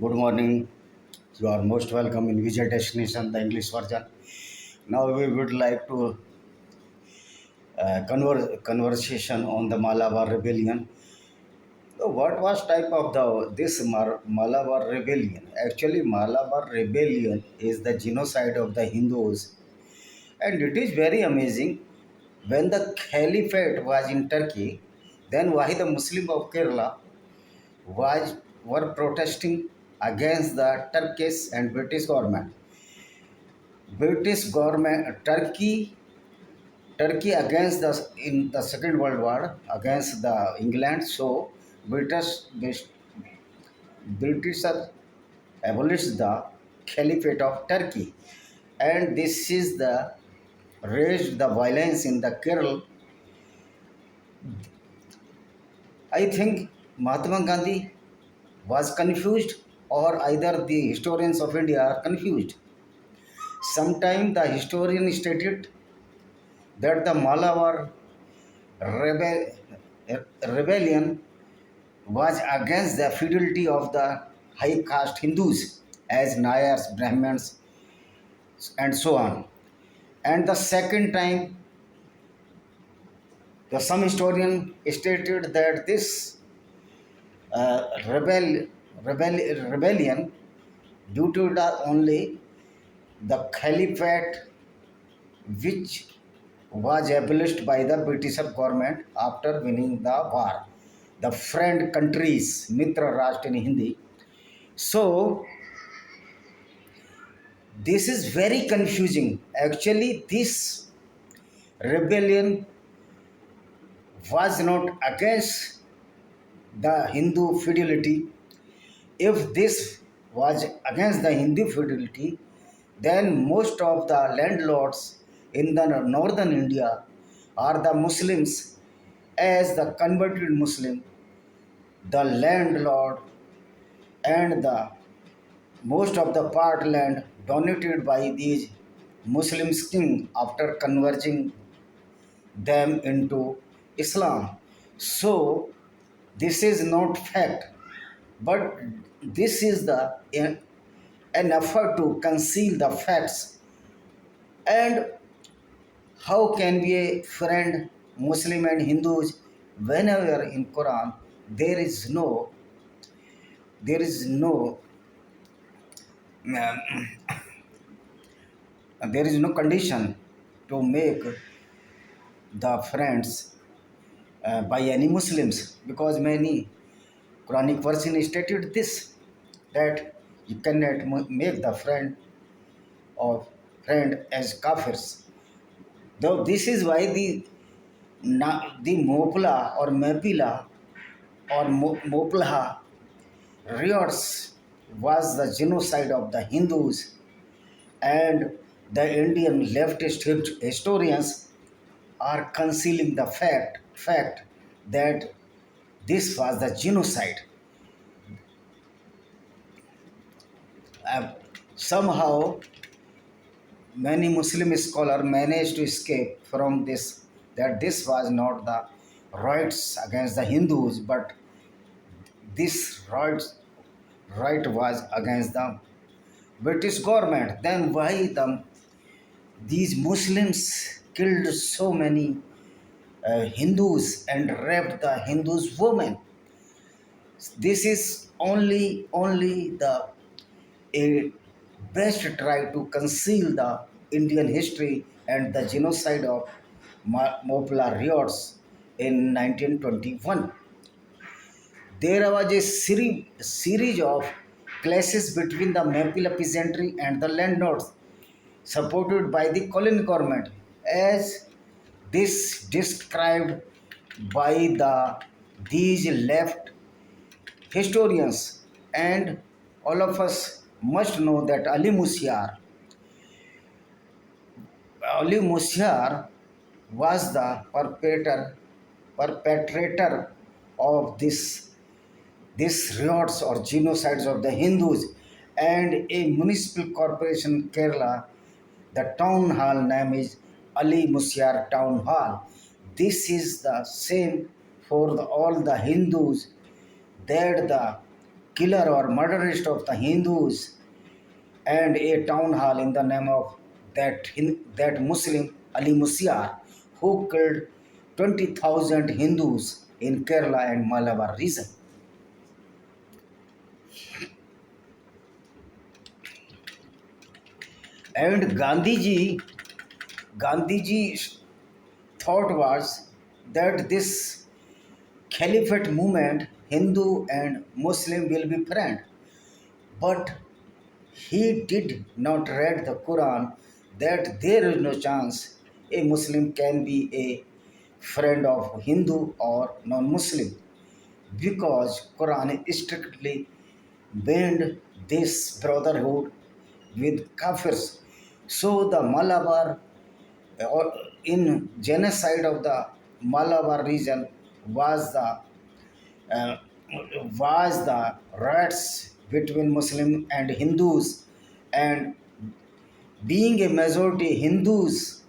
Good morning. You are most welcome in Vijay Destination, the English version. Now we would like to conversation on the Malabar Rebellion. So what was type of Malabar Rebellion? Actually, Malabar Rebellion is the genocide of the Hindus, and it is very amazing. When the Caliphate was in Turkey, then why the Muslim of Kerala was were protesting against the Turkish and British government. British government, Turkey against the in the Second World War against the England. So British abolished the Caliphate of Turkey, and this is the raised the violence in the Kerala. I think Mahatma Gandhi was confused, or either the historians of India are confused. Sometimes the historian stated that the Malabar rebel, rebellion was against the fidelity of the high caste Hindus as Nayars, Brahmins, and so on. And the second time, some historian stated that this uh, rebel, rebellion due to the only the caliphate which was abolished by the British government after winning the war. The friend countries, Mitra Rashtra in Hindi. So this is very confusing. Actually, this rebellion was not against the Hindu fidelity. If this was against the Hindu fidelity, then most of the landlords in the northern India are the Muslims. As the converted Muslim, the landlord and the most of the part land donated by these Muslim king after converging them into Islam. So this is not fact, but this is an effort to conceal the facts. And how can we a friend Muslim and Hindus whenever in Quran there is no there is no condition to make the friends by any Muslims, because many Quranic version stated this, that you cannot make the friend as kafirs. Though this is why the Mopla or Mapila or Moplaha riots was the genocide of the Hindus, and the Indian leftist historians are concealing the fact that this was the genocide. Somehow, many Muslim scholars managed to escape from this, that this was not the rights against the Hindus, but this right was against the British government. Then why these Muslims killed so many Hindus and raped the Hindus women? This is only the a best try to conceal the Indian history and the genocide of Mopla riots in 1921. There was a series of clashes between the Mapila peasantry and the landlords, supported by the colonial government, as this described by these left historians. And all of us must know that Ali Musiar was the perpetrator of this riots or genocides of the Hindus, and a municipal corporation Kerala, the town hall name is Ali Musiar Town Hall. This is the same for all the Hindus that the killer or murderist of the Hindus, and a town hall in the name of that Muslim Ali Musiar, who killed 20,000 Hindus in Kerala and Malabar region. And Gandhiji's thought was that this Caliphate movement, Hindu and Muslim will be friend. But he did not read the Quran that there is no chance a Muslim can be a friend of Hindu or non-Muslim, because Quran strictly banned this brotherhood with kafirs. So the Malabar, or in genocide of the Malabar region, was the uh, was the riots between Muslim and Hindus, and being a majority, Hindus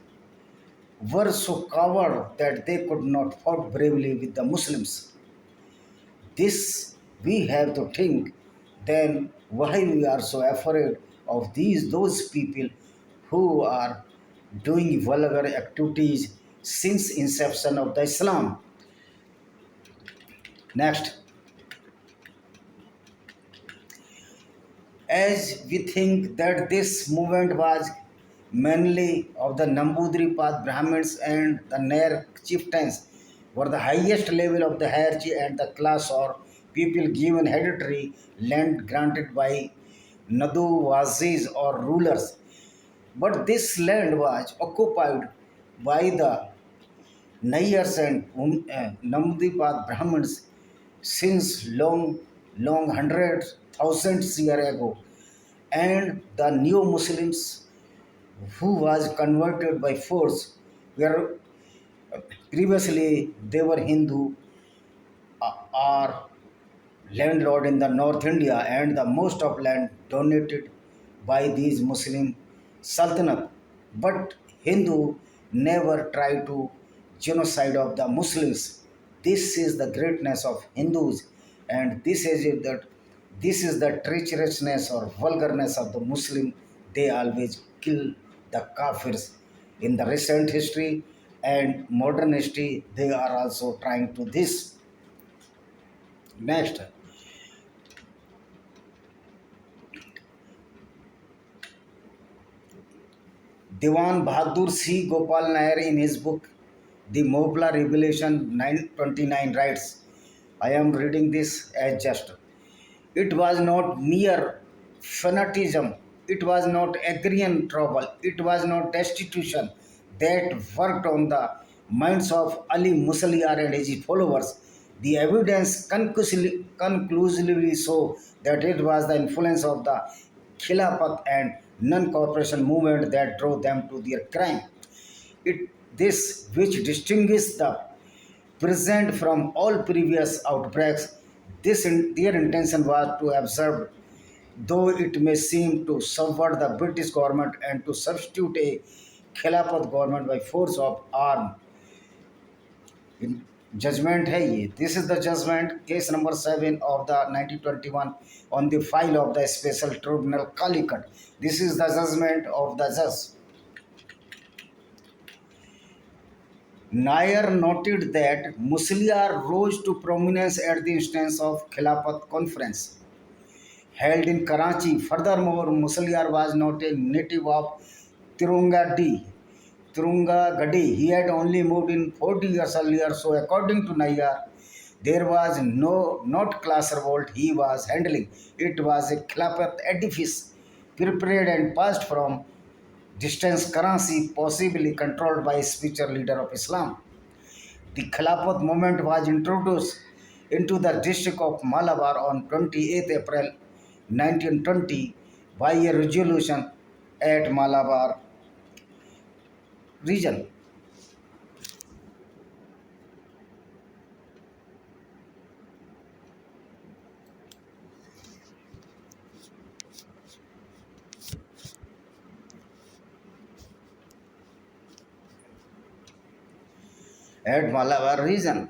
were so coward that they could not fight bravely with the Muslims. This we have to think. Then why we are so afraid of those people who are doing vulgar activities since inception of the Islam? Next, as we think that this movement was mainly of the Nambudripad Brahmins and the Nair chieftains were the highest level of the hierarchy and the class or people given hereditary land granted by Nadu Wazis or rulers. But this land was occupied by the Nayars and Nambudripad Brahmins since long hundreds, thousands years ago, and the new Muslims who was converted by force were previously they were Hindu or landlord in the North India, and the most of land donated by these Muslim Sultanate. But Hindu never tried to genocide of the Muslims. This is the greatness of Hindus, and this is it that this is the treacherousness or vulgarness of the Muslim. They always kill the Kafirs. In the recent history and modern history, they are also trying to this. Next, Diwan Bahadur C. Gopal Nair in his book The Mohbla Revelation 929 writes, I am reading this as just. It was not mere fanaticism, it was not agrarian trouble, it was not destitution that worked on the minds of Ali Musliar and his followers. The evidence conclusively show that it was the influence of the Khilapat and non-cooperation movement that drove them to their crime. It this which distinguishes the present from all previous outbreaks. Their intention was to observe, though it may seem to subvert the British government and to substitute a Khilapat government by force of arm. In judgment है ये. This is the judgment, case number 7 of the 1921 on the file of the Special Tribunal Calicut. This is the judgment of the judge. Nair noted that Musliar rose to prominence at the instance of Khilapat conference held in Karachi. Furthermore, Musliar was not a native of Tirungadi. Tirungagadi. He had only moved in 40 years earlier, so according to Nair, there was not class revolt he was handling. It was a Khilapat edifice prepared and passed from distance Karachi, possibly controlled by a spiritual leader of Islam. The Khilafat movement was introduced into the district of Malabar on 28 April 1920 by a resolution at Malabar region. At Malabar region.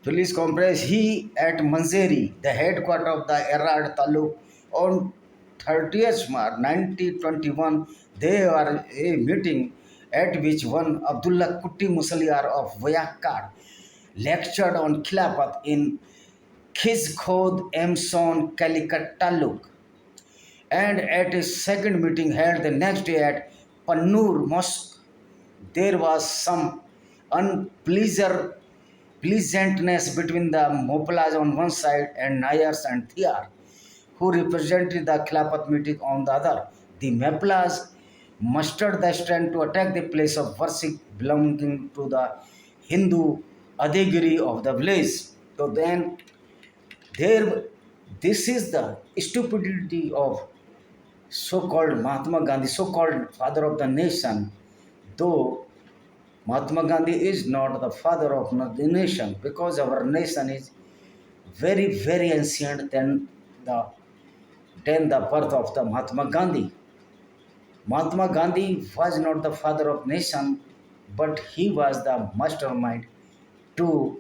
Police complex he at Manzeri, the headquarters of the Erad Taluk, on 30th March 1921. They were a meeting at which one Abdullah Kutti Musliar of Vayakar lectured on Khilapat in Khizkhod Emson Calicut Taluk. And at a second meeting held the next day at Pannur Mosque, there was some unpleasantness between the Mopalas on one side and Nayars and Thiyar, who represented the Khilapat meeting on the other. The Maplas mustered the strength to attack the place of worship belonging to the Hindu Adhigiri of the village. So then, there, this is the stupidity of so-called Mahatma Gandhi, so-called father of the nation, though Mahatma Gandhi is not the father of the nation because our nation is very, very ancient the than the birth of the Mahatma Gandhi. Mahatma Gandhi was not the father of nation, but he was the mastermind to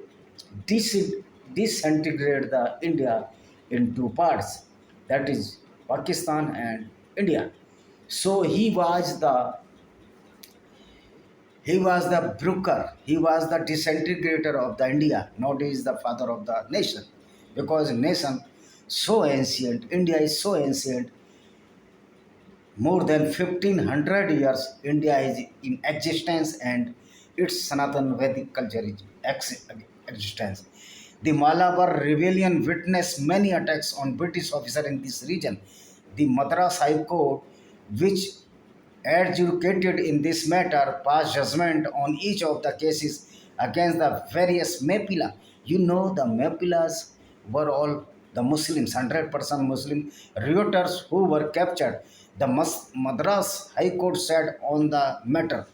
dis- disintegrate the India in two parts, that is Pakistan and India. So he was the broker, he was the disintegrator of the India, not he is the father of the nation. Because nation so ancient, India is so ancient, more than 1500 years India is in existence and its Sanatan Vedic culture is existence. The Malabar rebellion witnessed many attacks on British officers in this region. The Madras High Court, which adjudicated in this matter, passed judgment on each of the cases against the various Mapila. You know, the Mapilas were all the Muslims, 100% Muslim rioters who were captured. The Madras High Court said on the matter,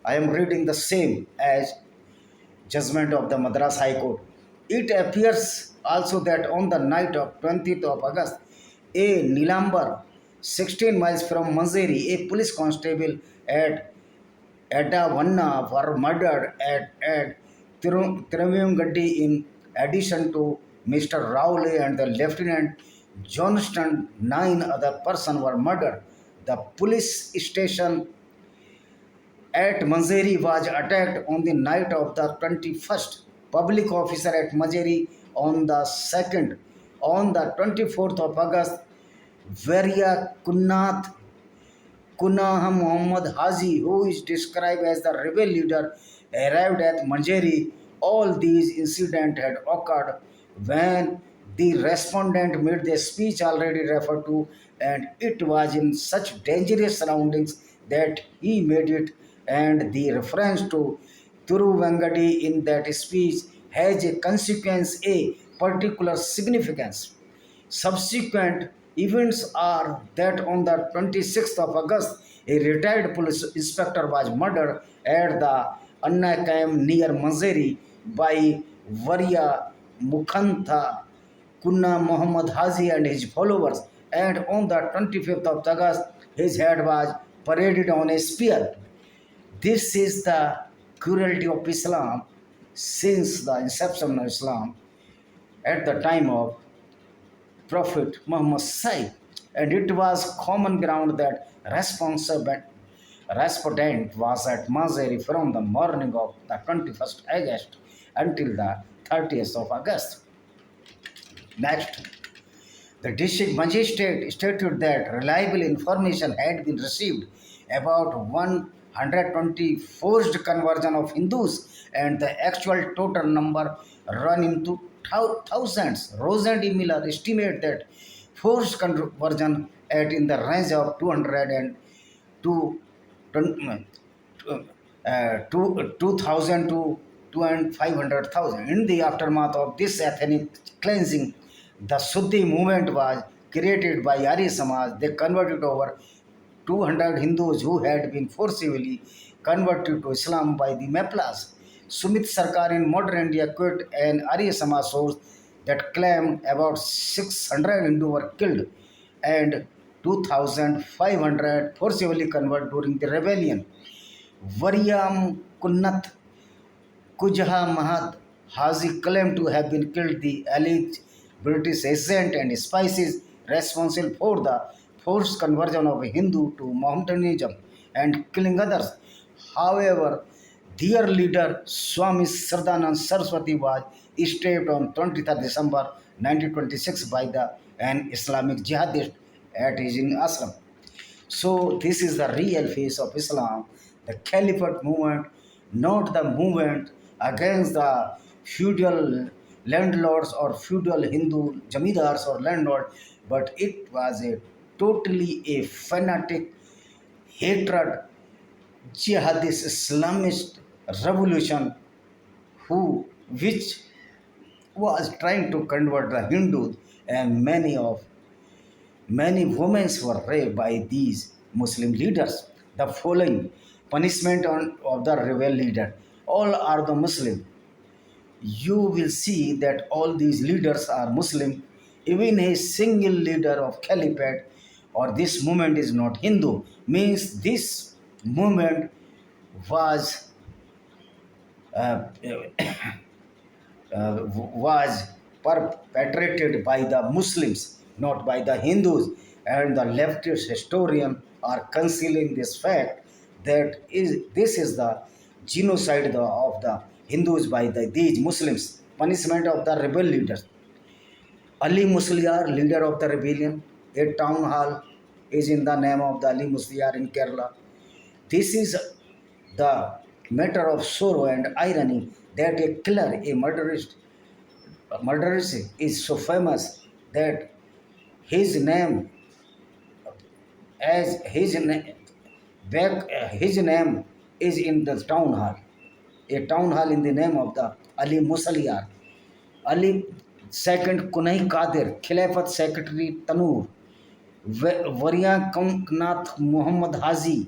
I am reading the same as judgment of the Madras High Court. It appears also that on the night of 20th of August, a Nilambar, 16 miles from Manzeri, a police constable at Adavanna were murdered at Tiruvangadi in addition to Mr. Rowley and the Lieutenant Johnston. 9 other persons were murdered. The police station at Manzeri was attacked on the night of the 21st. Public officer at Manzeri on the 2nd. On the 24th of August, Varia Kunaha Muhammad Haji, who is described as the rebel leader, arrived at Manjeri. All these incidents had occurred when the respondent made the speech already referred to, and it was in such dangerous surroundings that he made it, and the reference to Turuvangadi in that speech has a consequence, a particular significance. Subsequent events are that on the 26th of August, a retired police inspector was murdered at the Anna camp near Manzeri by Varia Mukhantha Kunna Muhammad Haji and his followers, and on the 25th of August, his head was paraded on a spear. This is the cruelty of Islam since the inception of Islam at the time of Prophet Muhammad said, and it was common ground that respondent was at Mazari from the morning of the 21st August until the 30th of August. Next, the district magistrate stated that reliable information had been received about 120 forced conversion of Hindus, and the actual total number run into thousands. Rosalie Miller estimated that forced conversion at in the range of 200 and 2,000 to 500,000. In the aftermath of this ethnic cleansing, the Suddhi movement was created by Arya Samaj. They converted over 200 Hindus who had been forcibly converted to Islam by the Maplas. Sumit Sarkar in modern India quoted an Arya Samaj source that claimed about 600 Hindus were killed and 2,500 forcibly converted during the rebellion. Variam Kunnat Kujha Mahat Hazi claimed to have been killed the alleged British agent and spies responsible for the forced conversion of a Hindu to Mohammedanism and killing others. However, their leader Swami Sardanand Saraswati was stabbed on 23rd December 1926 by an Islamic jihadist at his ashram. So this is the real face of Islam, the Caliphate movement, not the movement against the feudal landlords or feudal Hindu jamidars or landlords, but it was a totally a fanatic hatred jihadist Islamist revolution who which was trying to convert the Hindus, and many women were raped by these Muslim leaders. The following punishment of the rebel leader. All are the Muslim. You will see that all these leaders are Muslim. Even a single leader of Caliphate or this movement is not Hindu. Means this movement was uh, was perpetrated by the Muslims, not by the Hindus. And the leftist historians are concealing this fact that this is the genocide of the Hindus by these Muslims. Punishment of the rebel leaders. Ali Musliar, leader of the rebellion, a town hall is in the name of the Ali Musliar in Kerala. This is the matter of sorrow and irony that a killer, a murderess is so famous that his name as his name is in the town hall, a town hall in the name of the Ali Musaliar. Ali second Kunai Kadir, Khilafat Secretary Tanur, Varia Kanknath Muhammad Hazi,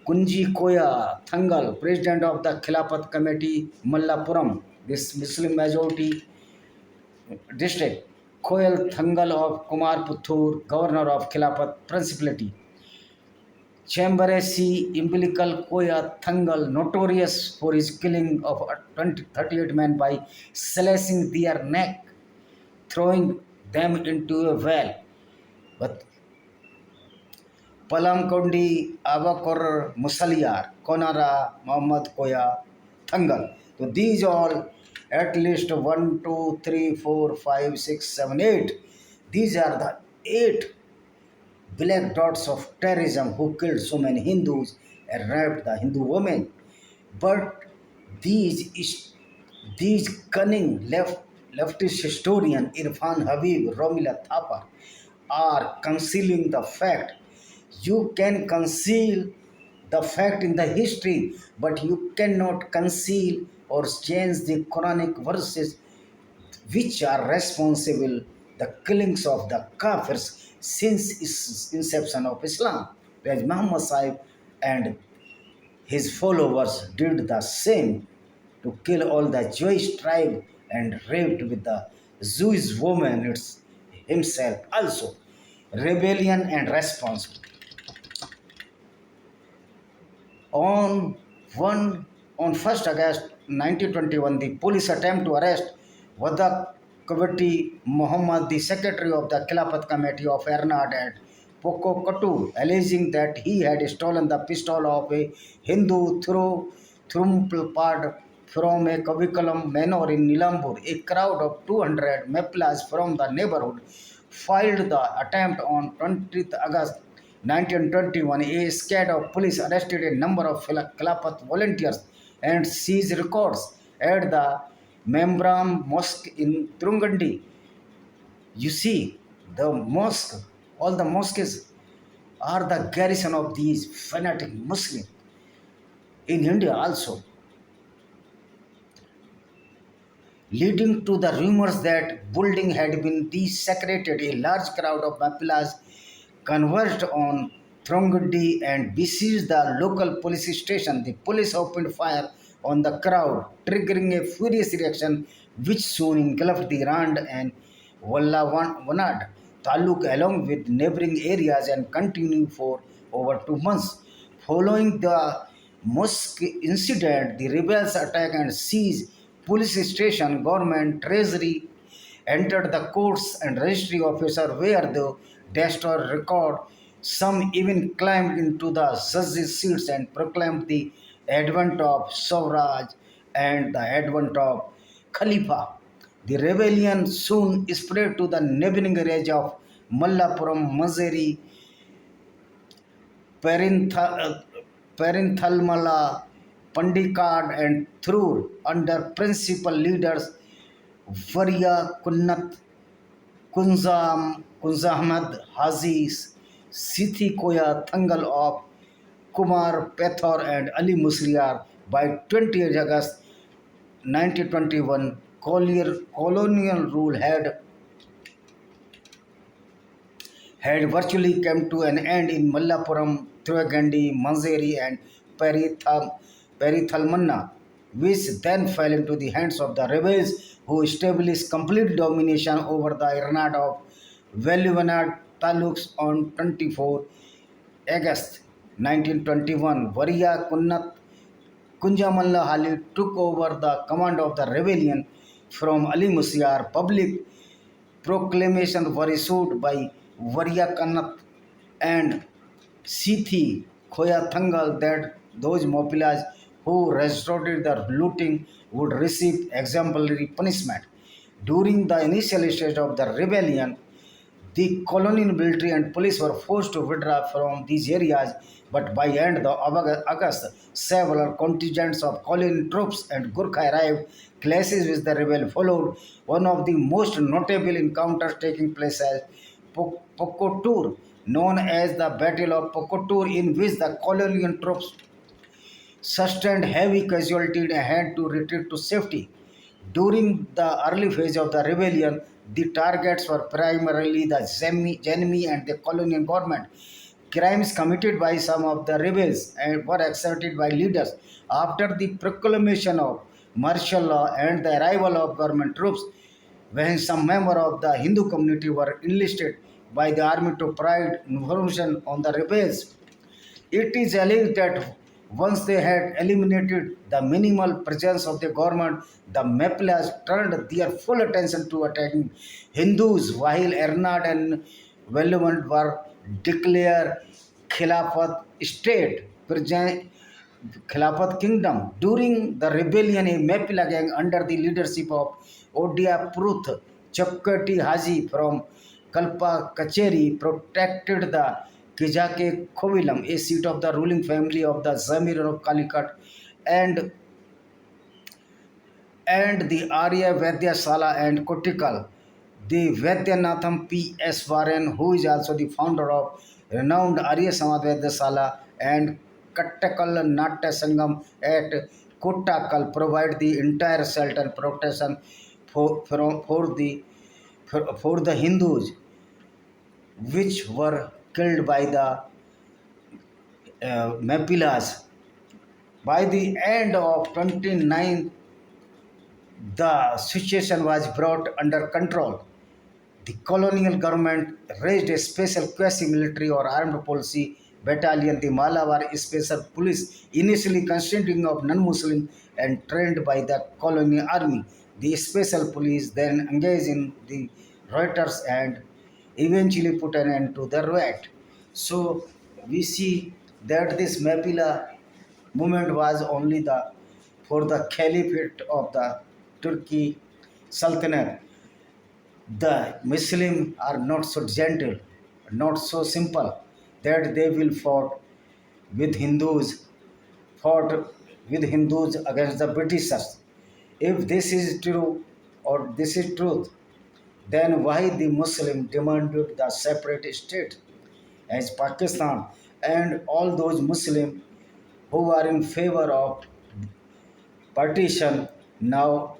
Kunji Koya Thangal, President of the Khilapat Committee, Mallapuram, this Muslim majority district, Koyal Thangal of Kumar Puttur, Governor of Khilapat Principality, Chamberesi Umbilical Koya Thangal, notorious for his killing of 38 men by slashing their neck, throwing them into a well. But Palamkondi, Avakor, Musaliar, Konara, Muhammad Koya, Thangal. So these all at least 1, 2, 3, 4, 5, 6, 7, 8. These are the 8 black dots of terrorism who killed so many Hindus and raped the Hindu women. But these cunning leftist historian Irfan Habib, Romila Thapa are concealing the fact. You can conceal the fact in the history, but you cannot conceal or change the Quranic verses which are responsible the killings of the kafirs since its inception of Islam. Whereas Muhammad Sahib and his followers did the same to kill all the Jewish tribe and raped with the Jewish woman himself also. Rebellion and response. On one on 1st August 1921, the police attempt to arrest Wada Kavati Muhammad, the secretary of the Khilafat Committee of Ernad at Pokokatu, alleging that he had stolen the pistol of a Hindu through Thrumpalpad from a Kavikalam manor in Nilambur. A crowd of 200 Meplas from the neighborhood filed the attempt on 20th August 1921. A squad of police arrested a number of Khilapat volunteers and seized records at the Membram Mosque in Trungandi. You see, the mosque, all the mosques are the garrison of these fanatic Muslims. In India also, leading to the rumors that building had been desecrated. A large crowd of Mapilas converged on Throngudi and besieged the local police station. The police opened fire on the crowd, triggering a furious reaction which soon engulfed the Rand and Vallavanad Taluk along with neighboring areas and continued for over 2 months. Following the mosque incident, the rebels attacked and seized police station, government, treasury, entered the courts and registry officer where the destroyed record. Some even climbed into the judges' seats and proclaimed the advent of Swaraj and the advent of Khalifa. The rebellion soon spread to the neighboring areas of Mallapuram, Mazeri, Perintha- Perinthalmala, Pandikad, and Thrur under principal leaders Varia Kunnat, Kunzahmad Hazi, Sithi Koya Thangal of Kumar Pethor and Ali Musliar. By 28 August 1921, colonial rule had virtually come to an end in Mallapuram, Thirugandi, Manzeri, and Perithalmanna, which then fell into the hands of the rebels who established complete domination over the Irnad of Veluvanad taluks on 24 August 1921. Varia Kunjamalla Hali took over the command of the rebellion from Ali Musliar. Public proclamations were issued by Variakanat and Sithi Khoyathangal that those Mopilas who resorted the looting would receive exemplary punishment. During the initial stage of the rebellion, the colonial military and police were forced to withdraw from these areas, but by end of August, several contingents of colonial troops and Gurkha arrived. Clashes with the rebel followed. One of the most notable encounters taking place at Pokotur, known as the Battle of Pokotur, in which the colonial troops sustained heavy casualties and had to retreat to safety. During the early phase of the rebellion, the targets were primarily the Genmi and the colonial government. Crimes committed by some of the rebels and were accepted by leaders. After the proclamation of martial law and the arrival of government troops, when some members of the Hindu community were enlisted by the army to provide information on the rebels, it is alleged that once they had eliminated the minimal presence of the government, the Maplas turned their full attention to attacking Hindus, while Ernad and Velluvan were declared Khilapat state, Khilapat kingdom. During the rebellion, a Mapila gang under the leadership of Odia Pruth Chapkati Haji from Kalpa Kacheri protected the Kijake Kovilam, a seat of the ruling family of the Zamir of Calicut, and the Arya Sala and Kotikal. The Vaidyanathan P.S. Warren, who is also the founder of renowned Arya Samaj Sala and Kattakal Natya Sangam at Kottakal, provide the entire shelter and protection for the Hindus, which were killed by the Mapilas. By the end of 29, the situation was brought under control. The colonial government raised a special quasi-military or armed policy battalion, the Malabar Special Police, initially consisting of non-Muslim and trained by the colonial army. The special police then engaged in the rioters and eventually put an end to the riot. So we see that this Mapila movement was only the for the caliphate of the Turkey Sultanate. The Muslims are not so gentle, not so simple that they will with Hindus, fought with Hindus against the Britishers. If this is true or this is truth, then why the Muslim demanded the separate state as Pakistan and all those Muslims who are in favor of partition now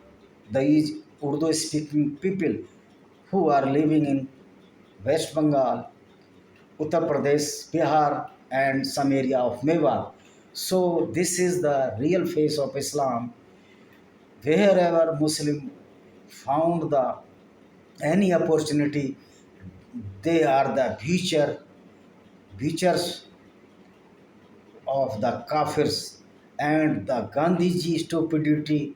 the Urdu speaking people who are living in West Bengal, Uttar Pradesh, Bihar, and some area of Mewar. So this is the real face of Islam. Wherever Muslim found the any opportunity, they are the butchers of the kafirs, and the Gandhijee stupidity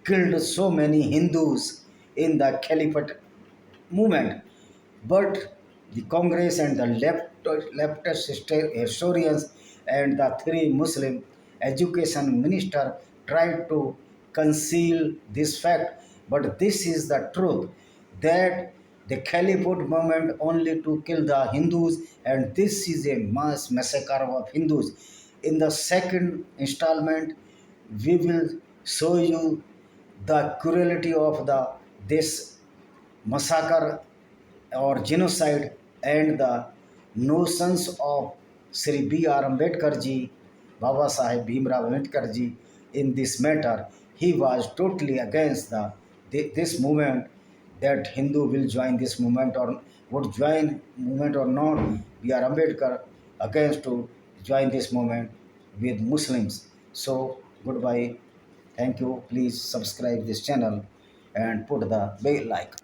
killed so many Hindus in the Caliphate movement. But the Congress and the leftist historians and the three Muslim education minister tried to conceal this fact. But this is the truth that the Caliphate movement only to kill the Hindus, and this is a mass massacre of Hindus. In the second installment, we will show you the cruelty of the this massacre or genocide and the notions of Sri B.R. Ambedkar ji, Baba Sahib Bhimrao Ambedkar ji in this matter. He was totally against this movement that Hindu will join this movement or would join movement or not. B.R. Ambedkar against to join this movement with Muslims. So goodbye. Thank you. Please subscribe this channel and put the bell icon.